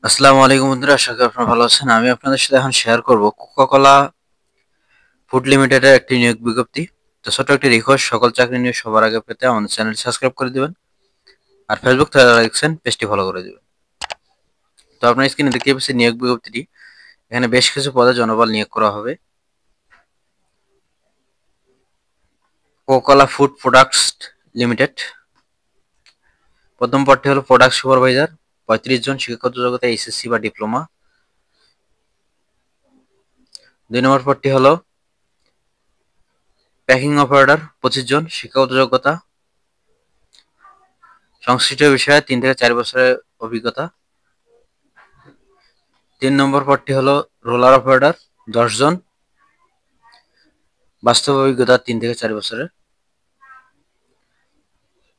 আসসালামু আলাইকুম বন্ধুরা, আশা করি আপনারা ভালো আছেন। আমি আপনাদের সাথে এখন শেয়ার করব কোকা-কোলা ফুড লিমিটেডের একটি নিয়োগ বিজ্ঞপ্তি। তো ছোট একটি রিকোয়েস্ট, সকল চাকরি নিউজ সবার আগে পেতে আমাদের চ্যানেল সাবস্ক্রাইব করে দিবেন। আর ফেসবুক থেকে যারা দেখছেন পেজটি ফলো করে দিবেন। তো আপনার স্ক্রিনে দেখতে পাচ্ছেন নিয়োগ বিজ্ঞপ্তিটি। এখানে বেশ কিছু পদে জনবল নিয়োগ করা হবে। Coca-Cola food products limited. প্রথম পদটি হলো প্রোডাক্ট সুপারভাইজার, 35 জন, শিক্ষাগত যোগ্যতা এইচএসসি বা ডিপ্লোমা। 2 নম্বর পদটি হলো প্যাকিং অপারেটর, 25 জন, শিক্ষাগত যোগ্যতা সংশ্লিষ্ট বিষয়ে 3 থেকে 4 বছরের অভিজ্ঞতা। 3 নম্বর পদটি হলো রোলার অপারেটর, 10 জন, বাস্তব অভিজ্ঞতা 3 থেকে 4 বছরের।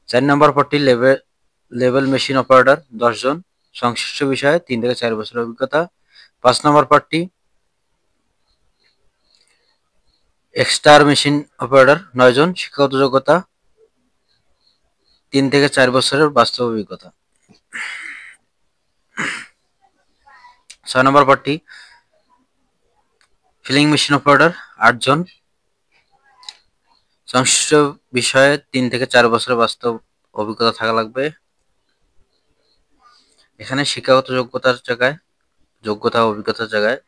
4 নম্বর পদটি লেভেল মেশিন অপারেটর, 10 জন, সংশ্লিষ্ট বিষয়ে 3 থেকে 4 বছরের অভিজ্ঞতা। 5 নম্বর পদটি এক্সট্রার মেশিন অপারেটর, 9 জন, শিক্ষাগত যোগ্যতা 3 থেকে 4 বছরের বাস্তব অভিজ্ঞতা। 6 নম্বর পদটি ফিলিং মেশিন অপারেটর, 8 জন, সংশ্লিষ্ট বিষয়ে 3 থেকে 4 বছরের বাস্তব অভিজ্ঞতা থাকা লাগবে। এখানে শিক্ষাগত যোগ্যতা ও অভিজ্ঞতার জায়গায়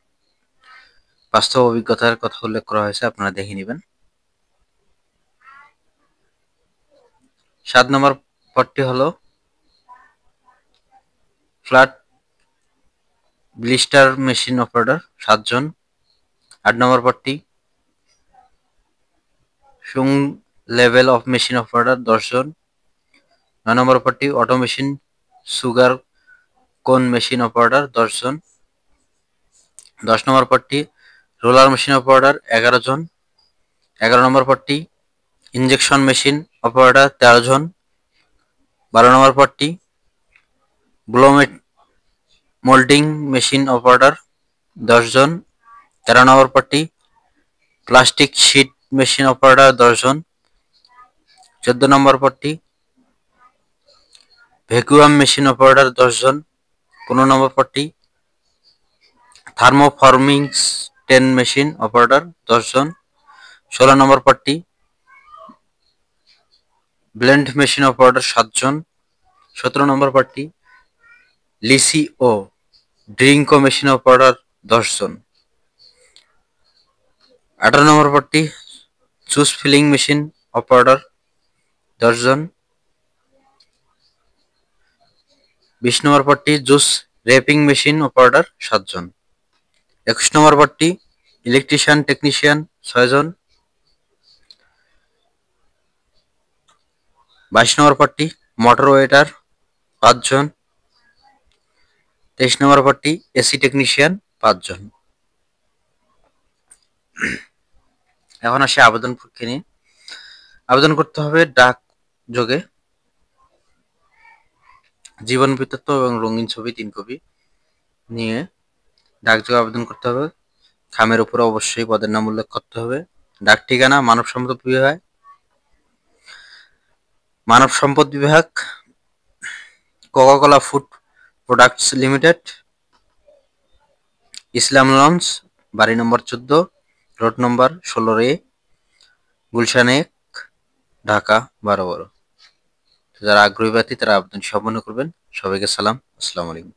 বাস্তব অভিজ্ঞতার কথা উল্লেখ করা হয়েছে, আপনারা দেখে নেবেন। 7 নম্বর পদটি হলো ফ্ল্যাট ব্লিস্টার মেশিন অপারেটর, 7 জন। 8 নম্বর পদটি সুং লেভেল অফ মেশিন অপারেটর, 10 জন। 9 নম্বর পদটি অটো মেশিন সুগার কোন মেশিন অপারেটর, 10 জন। 10 নম্বর পদটি রোলার মেশিন অপারেটর, 11 জন। 11 নম্বর পদটি ইনজেকশন মেশিন অপারেটর, 13 জন। 12 নম্বর পদটি ব্লো মোল্ডিং মেশিন অপারেটর, 10 জন। 13 নম্বর পদটি প্লাস্টিক শিট মেশিন অপারেটর, 10 জন। 14 নম্বর পদটি ভ্যাকুয়াম মেশিন অপারেটর, 10 জন। 15 নম্বর পদটি থার্মোফর্মিং স্টেন মেশিন অপারেটর, 10 জন। 16 নম্বর পদটি ব্লেন্ড মেশিন অপারেটর, 7 জন। 17 নম্বর পদটি লিসি ও ড্রিঙ্কো মেশিন অপারেটর, 10 জন। 18 নম্বর পদটি জুস ফিলিং মেশিন অপারেটর, 10 জন। 20 নম্বর পদটি জুস র্যাপিং মেশিন অপারেটর, 7 জন। 21 নম্বর পদটি ইলেকট্রিশিয়ান টেকনিশিয়ান, 6 জন। 22 নম্বর পদটি মোটর ওয়েটার, 5 জন। 23 নম্বর পদটি এসি টেকনিশিয়ান, 5 জন। এখন আসি আবেদন প্রক্রিয়া নিয়ে। আবেদন করতে হবে ডাক যোগে। জীবন বৃত্তান্ত এবং রঙিন ছবি 3 কপি নিয়ে ডাকযোগে আবেদন করতে হবে। খামের উপরে অবশ্যই পদের নাম উল্লেখ করতে হবে। ডাক ঠিকানা মানব সম্পদ বিভাগ, কোকা-কোলা ফুড প্রোডাক্টস লিমিটেড, ইসলাম লঞ্চ, বাড়ি নম্বর 14, road number 16A, Gulshan 1, Dhaka 1212। যারা আগ্রহী প্রার্থী তারা আবেদন সম্পন্ন করবেন। সবাইকে সালাম, আসসালামু আলাইকুম।